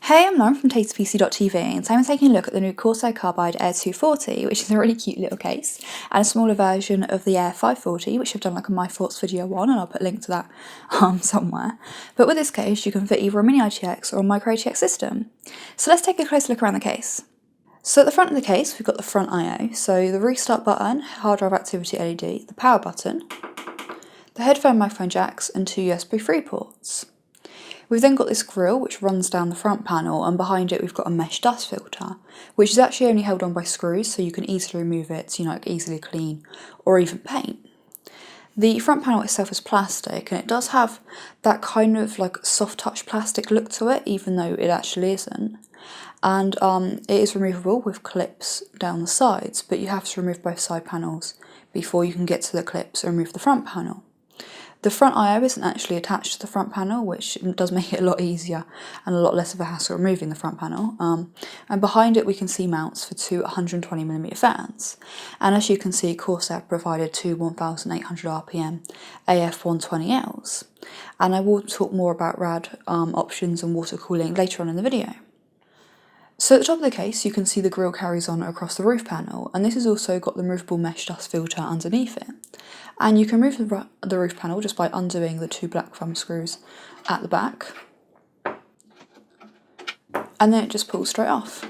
Hey, I'm Lauren from TastyPC.tv, and today I'm taking a look at the new Corsair Carbide Air 240, which is a really cute little case, and a smaller version of the Air 540, which I've done like a My Thoughts video on, and I'll put a link to that somewhere. But with this case, you can fit either a Mini-ITX or a Micro-ATX system. So let's take a closer look around the case. So at the front of the case, we've got the front I/O, so the restart button, hard drive activity LED, the power button, the headphone microphone jacks, and two USB 3 ports. We've then got this grille which runs down the front panel, and behind it we've got a mesh dust filter, which is actually only held on by screws, so you can easily remove it to, like easily clean or even paint. The front panel itself is plastic, and it does have that kind of like soft touch plastic look to it, even though it actually isn't. And it is removable with clips down the sides, but you have to remove both side panels before you can get to the clips and remove the front panel. The front I/O isn't actually attached to the front panel, which does make it a lot easier and a lot less of a hassle removing the front panel. And behind it we can see mounts for two 120mm fans. And as you can see, Corsair provided two 1800 RPM AF120Ls. And I will talk more about rad options and water cooling later on in the video. So at the top of the case you can see the grille carries on across the roof panel, and this has also got the removable mesh dust filter underneath it. And you can remove the roof panel just by undoing the two black thumb screws at the back, and then it just pulls straight off.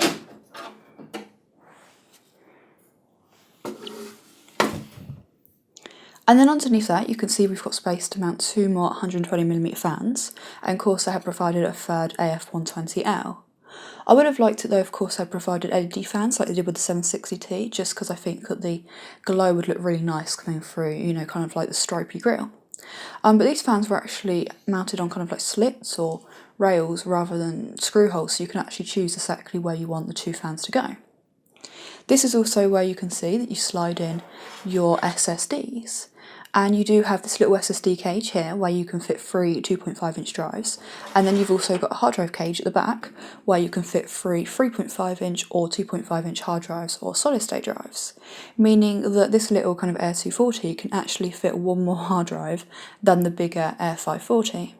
And then underneath that you can see we've got space to mount two more 120mm fans, and of course I have provided a third AF120L. I would have liked it though, of course, I provided LED fans like they did with the 760T, just because I think that the glow would look really nice coming through, you know, kind of like the stripy grille. But these fans were actually mounted on kind of like slits or rails rather than screw holes, so you can actually choose exactly where you want the two fans to go. This is also where you can see that you slide in your SSDs. And you do have this little SSD cage here where you can fit three 2.5-inch drives, and then you've also got a hard drive cage at the back where you can fit three 3.5-inch or 2.5-inch hard drives or solid state drives, meaning that this little kind of Air 240 can actually fit one more hard drive than the bigger Air 540.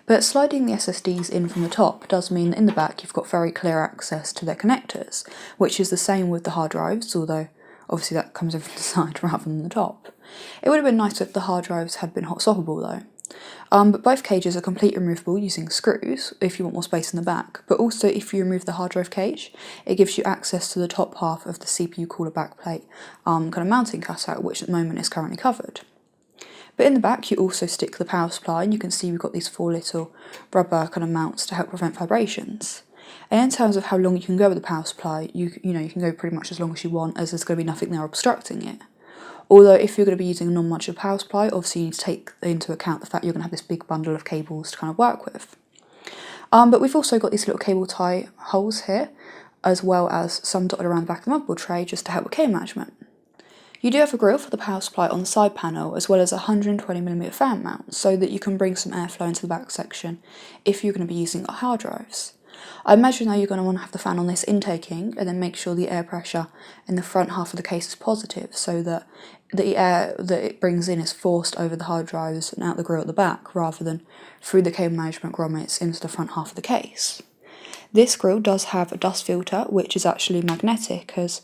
But sliding the SSDs in from the top does mean that in the back you've got very clear access to their connectors, which is the same with the hard drives, although obviously that comes in from the side rather than the top. It would have been nice if the hard drives had been hot swappable though. But both cages are completely removable using screws if you want more space in the back, but also if you remove the hard drive cage, it gives you access to the top half of the CPU cooler backplate kind of mounting cutout, which at the moment is currently covered. But in the back you also stick the power supply, and you can see we've got these four little rubber kind of mounts to help prevent vibrations. And in terms of how long you can go with the power supply, you can go pretty much as long as you want, as there's going to be nothing there obstructing it. Although if you're going to be using a non-modular power supply, obviously you need to take into account the fact you're going to have this big bundle of cables to kind of work with. But we've also got these little cable tie holes here, as well as some dotted around the back of the motherboard tray just to help with cable management. You do have a grille for the power supply on the side panel, as well as a 120mm fan mount, so that you can bring some airflow into the back section if you're going to be using hard drives. I imagine though you're going to want to have the fan on this intaking, and then make sure the air pressure in the front half of the case is positive, so that the air that it brings in is forced over the hard drives and out the grille at the back, rather than through the cable management grommets into the front half of the case. This grille does have a dust filter, which is actually magnetic, as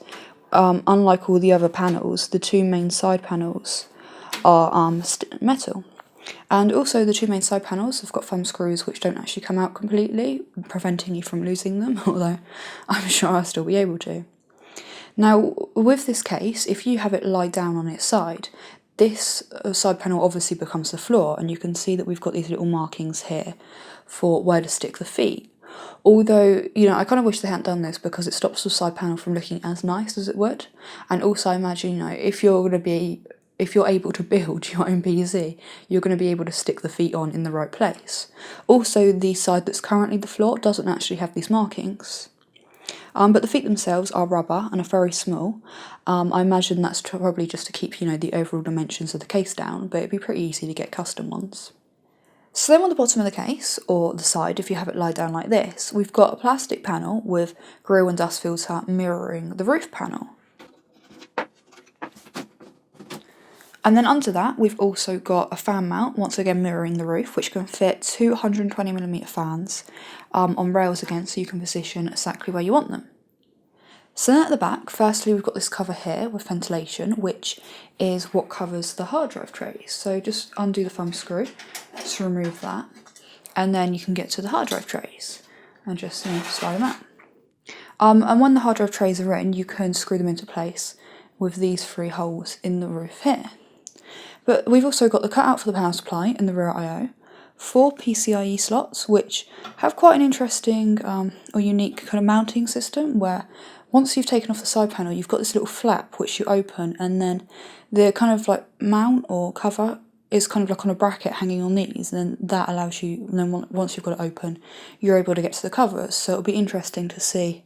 unlike all the other panels, the two main side panels are metal. And also the two main side panels have got thumb screws which don't actually come out completely, preventing you from losing them, although I'm sure I'll still be able to. Now with this case, if you have it lie down on its side, this side panel obviously becomes the floor, and you can see that we've got these little markings here for where to stick the feet. Although, I kind of wish they hadn't done this, because it stops the side panel from looking as nice as it would. And also I imagine, if you're able to build your own PC, you're going to be able to stick the feet on in the right place. Also, the side that's currently the floor doesn't actually have these markings. But the feet themselves are rubber and are very small. I imagine that's probably just to keep, the overall dimensions of the case down, but it'd be pretty easy to get custom ones. So then on the bottom of the case, or the side if you have it lie down like this, we've got a plastic panel with grille and dust filter mirroring the roof panel. And then under that, we've also got a fan mount, once again mirroring the roof, which can fit 220mm fans on rails again, so you can position exactly where you want them. So then at the back, firstly we've got this cover here with ventilation, which is what covers the hard drive trays. So just undo the thumb screw to remove that, and then you can get to the hard drive trays and just slide them out. And when the hard drive trays are in, you can screw them into place with these 3 holes in the roof here. But we've also got the cutout for the power supply and the rear I/O, 4 PCIe slots, which have quite an interesting or unique kind of mounting system, where once you've taken off the side panel, you've got this little flap which you open, and then the kind of like mount or cover is kind of like on a bracket hanging on these, and then that allows you, and then once you've got it open, you're able to get to the covers. So it'll be interesting to see,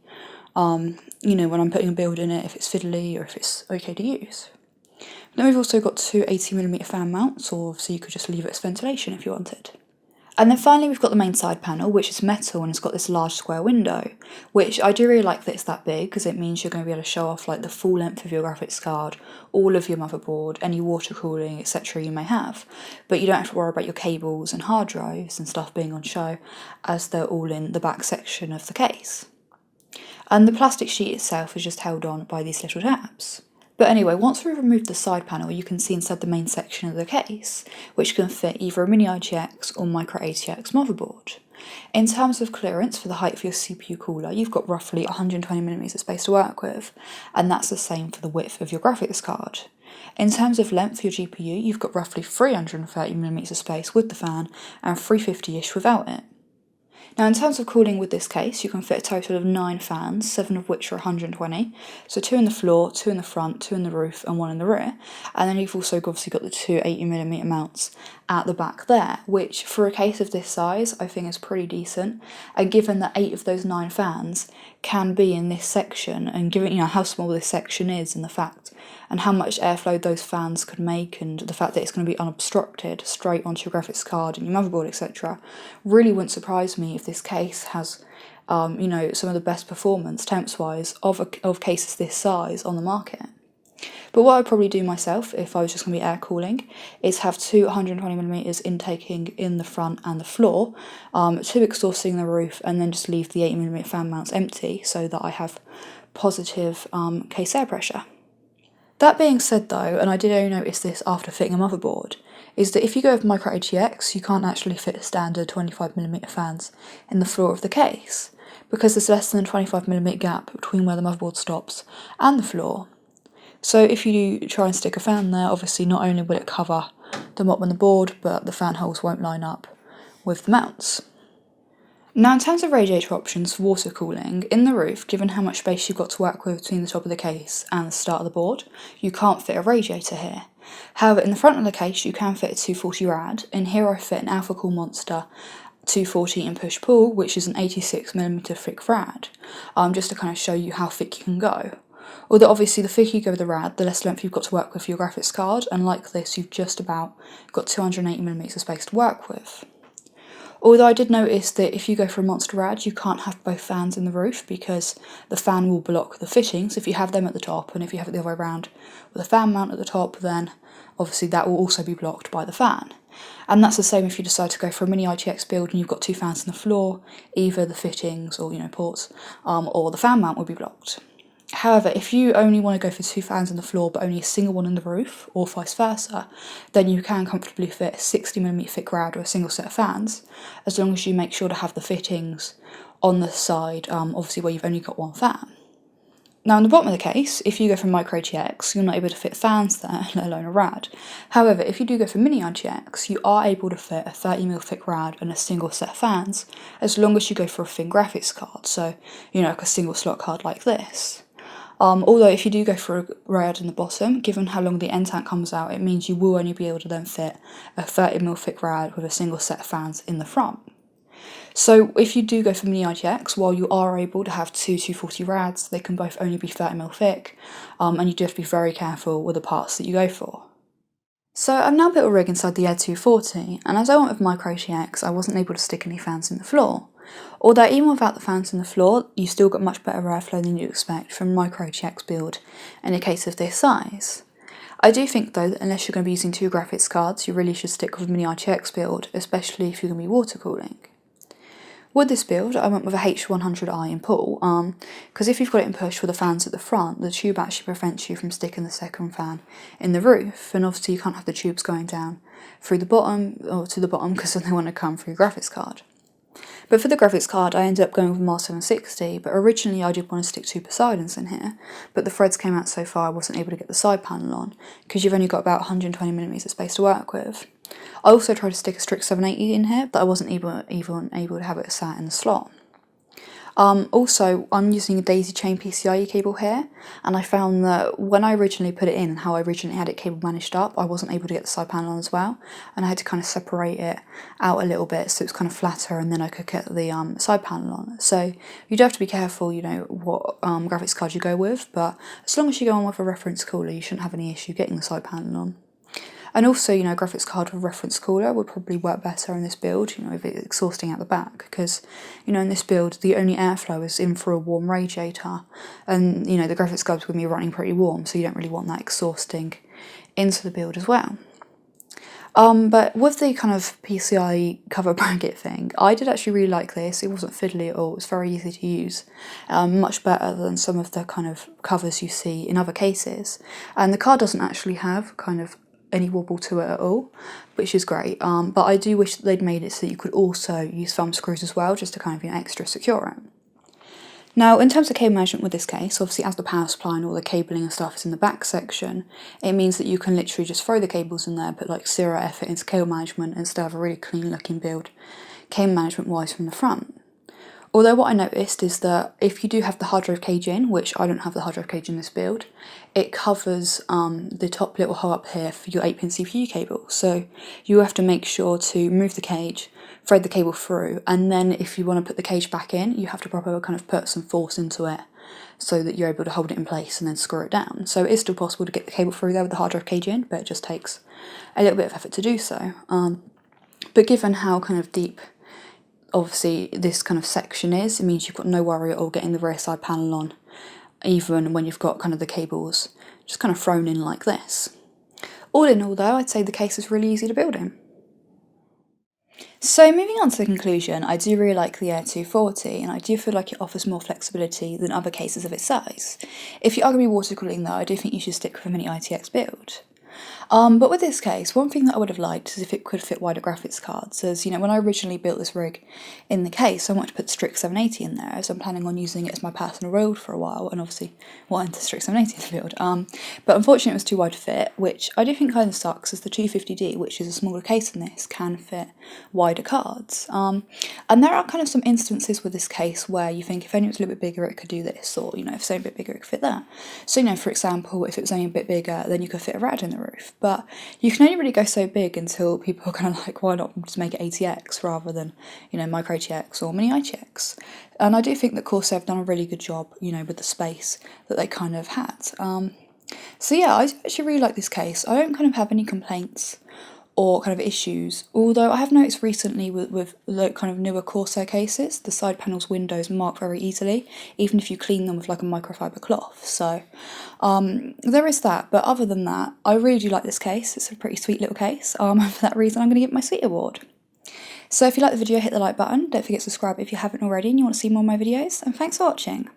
you know, when I'm putting a build in it, if it's fiddly or if it's okay to use. Then we've also got 2 80mm fan mounts, or obviously you could just leave it as ventilation if you wanted. And then finally we've got the main side panel, which is metal and it's got this large square window, which I do really like that it's that big, because it means you're going to be able to show off like the full length of your graphics card, all of your motherboard, any water cooling, etc. you may have. But you don't have to worry about your cables and hard drives and stuff being on show, as they're all in the back section of the case. And the plastic sheet itself is just held on by these little tabs. But anyway, once we've removed the side panel, you can see inside the main section of the case, which can fit either a Mini-ITX or Micro-ATX motherboard. In terms of clearance for the height of your CPU cooler, you've got roughly 120mm of space to work with, and that's the same for the width of your graphics card. In terms of length for your GPU, you've got roughly 330mm of space with the fan, and 350-ish without it. Now in terms of cooling with this case, you can fit a total of 9 fans, 7 of which are 120, so 2 in the floor, 2 in the front, 2 in the roof and 1 in the rear, and then you've also obviously got the 2 80mm mounts at the back there, which for a case of this size I think is pretty decent, and given that 8 of those 9 fans can be in this section, and given, you know, how small this section is and the fact and how much airflow those fans could make, and the fact that it's going to be unobstructed straight onto your graphics card and your motherboard, etc., really wouldn't surprise me if this case has, you know, some of the best performance temps-wise of cases this size on the market. But what I'd probably do myself, if I was just going to be air cooling, is have 2 120mm intaking in the front and the floor, 2 exhausting the roof, and then just leave the 80mm fan mounts empty so that I have positive case air pressure. That being said though, and I did only notice this after fitting a motherboard, is that if you go with Micro-ATX, you can't actually fit standard 25mm fans in the floor of the case, because there's less than a 25mm gap between where the motherboard stops and the floor. So if you do try and stick a fan there, obviously not only will it cover the bottom of the board, but the fan holes won't line up with the mounts. Now in terms of radiator options for water cooling, in the roof, given how much space you've got to work with between the top of the case and the start of the board, you can't fit a radiator here. However, in the front of the case you can fit a 240 rad, and here I fit an Alpha Cool Monster 240 in push-pull, which is an 86mm thick rad, just to kind of show you how thick you can go. Although obviously the thicker you go with the rad, the less length you've got to work with for your graphics card, and like this you've just about got 280mm of space to work with. Although I did notice that if you go for a monster rad, you can't have both fans in the roof because the fan will block the fittings if you have them at the top, and if you have it the other way around with a fan mount at the top, then obviously that will also be blocked by the fan. And that's the same if you decide to go for a Mini-ITX build and you've got 2 fans in the floor, either the fittings or, you know, ports, or the fan mount will be blocked. However, if you only want to go for 2 fans on the floor but only a single one in the roof, or vice versa, then you can comfortably fit a 60mm thick rad or a single set of fans, as long as you make sure to have the fittings on the side, obviously where you've only got 1 fan. Now on the bottom of the case, if you go for Micro-ATX, you're not able to fit fans there, let alone a rad. However, if you do go for Mini-ITX, you are able to fit a 30mm thick rad and a single set of fans, as long as you go for a thin graphics card, so, you know, like a single slot card like this. Although if you do go for a rad in the bottom, given how long the end tank comes out, it means you will only be able to then fit a 30mm thick rad with a single set of fans in the front. So if you do go for Mini-ITX, while you are able to have 2 240 rads, they can both only be 30mm thick, and you do have to be very careful with the parts that you go for. So I've now built a rig inside the Air 240, and as I went with Micro-ATX, I wasn't able to stick any fans in the floor. Although even without the fans in the floor, you still got much better airflow than you'd expect from a Micro-ATX build in a case of this size. I do think though that unless you're going to be using 2 graphics cards, you really should stick with a Mini-ITX build, especially if you're going to be water cooling. With this build, I went with a H100i in pull, because if you've got it in push with the fans at the front, the tube actually prevents you from sticking the second fan in the roof, and obviously you can't have the tubes going down through the bottom, or to the bottom, because then they want to come through your graphics card. But for the graphics card, I ended up going with a Mars 760, but originally I did want to stick 2 Poseidons in here, but the threads came out so far I wasn't able to get the side panel on, because you've only got about 120mm of space to work with. I also tried to stick a strict 780 in here, but I wasn't even able to have it sat in the slot. Also, I'm using a daisy chain PCIe cable here, and I found that when I originally put it in and how I originally had it cable managed up, I wasn't able to get the side panel on as well, and I had to kind of separate it out a little bit so it was kind of flatter, and then I could get the side panel on. So you do have to be careful, you know, what graphics card you go with, but as long as you go on with a reference cooler, you shouldn't have any issue getting the side panel on. And also, you know, graphics card with reference cooler would probably work better in this build, you know, if it's exhausting out the back, because, you know, in this build, the only airflow is in through a warm radiator, and, you know, the graphics card's going to be running pretty warm, so you don't really want that exhausting into the build as well. But with the kind of PCI cover bracket thing, I did actually really like this. It wasn't fiddly at all, it was very easy to use, much better than some of the kind of covers you see in other cases. And the card doesn't actually have kind of any wobble to it at all, which is great, but I do wish that they'd made it so that you could also use thumb screws as well, just to kind of, you know, extra secure it. Now, in terms of cable management with this case, obviously as the power supply and all the cabling and stuff is in the back section, it means that you can literally just throw the cables in there, put like 0 effort into cable management, and still have a really clean looking build, cable management wise, from the front. Although what I noticed is that if you do have the hard drive cage in, which I don't have the hard drive cage in this build, it covers the top little hole up here for your 8-pin CPU cable. So you have to make sure to move the cage, thread the cable through, and then if you want to put the cage back in, you have to properly kind of put some force into it so that you're able to hold it in place and then screw it down. So it is still possible to get the cable through there with the hard drive cage in, but it just takes a little bit of effort to do so. But given how kind of deep obviously this kind of section is, it means you've got no worry at all getting the rear side panel on, even when you've got kind of the cables just kind of thrown in like this. All in all though, I'd say the case is really easy to build in. So moving on to the conclusion, I do really like the Air 240, and I do feel like it offers more flexibility than other cases of its size. If you are going to be water cooling though, I do think you should stick with a Mini-ITX build. But with this case, one thing that I would have liked is if it could fit wider graphics cards, as, you know, when I originally built this rig in the case, I wanted to put strict 780 in there, as I'm planning on using it as my personal build for a while, and obviously wanting to strict 780 in the build. But unfortunately it was too wide to fit, which I do think kind of sucks, as the 250D, which is a smaller case than this, can fit wider cards. And there are kind of some instances with this case where you think if only it was a little bit bigger it could do this, or, you know, if it's only a bit bigger it could fit that. So, you know, for example, if it was only a bit bigger, then you could fit a rad in the roof. But you can only really go so big until people are kind of like, why not just make it ATX rather than, you know, Micro-ATX or Mini-ITX? And I do think that Corsair have done a really good job, you know, with the space that they kind of had. So yeah, I actually really like this case. I don't kind of have any complaints or kind of issues, although I have noticed recently with kind of newer Corsair cases, the side panel's windows mark very easily, even if you clean them with like a microfiber cloth. So there is that, but other than that, I really do like this case. It's a pretty sweet little case. For that reason, I'm going to give it my sweet award. So if you like the video, hit the like button. Don't forget to subscribe if you haven't already and you want to see more of my videos, and thanks for watching.